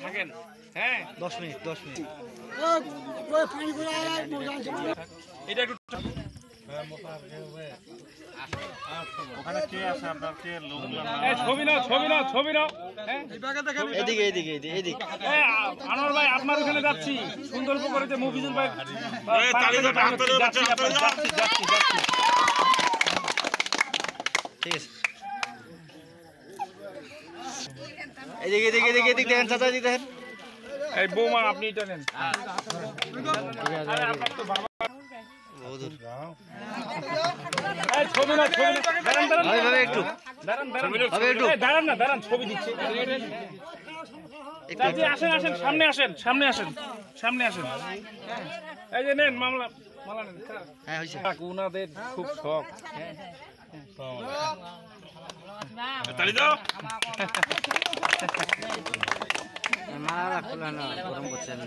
থাকেন হ্যাঁ 10 মিনিট এটা একটু ওখানে কে আছে আপনার কে লোক ছবি নাও এদিকে আনোয়ার ভাই আপনার ওখানে যাচ্ছি সুন্দর করে যে মুভিজুল ভাই যাচ্ছি ঠিক আছে এদিকে দেখেন চাচা দেখেন এই বৌমা আপনি এটা নেন দাঁড়ান ছবি দিচ্ছি আসেন সামনে আসেন এই যে নেন মালা নেন উনাদের খুব শখ মালা খোলা না গরম করছেন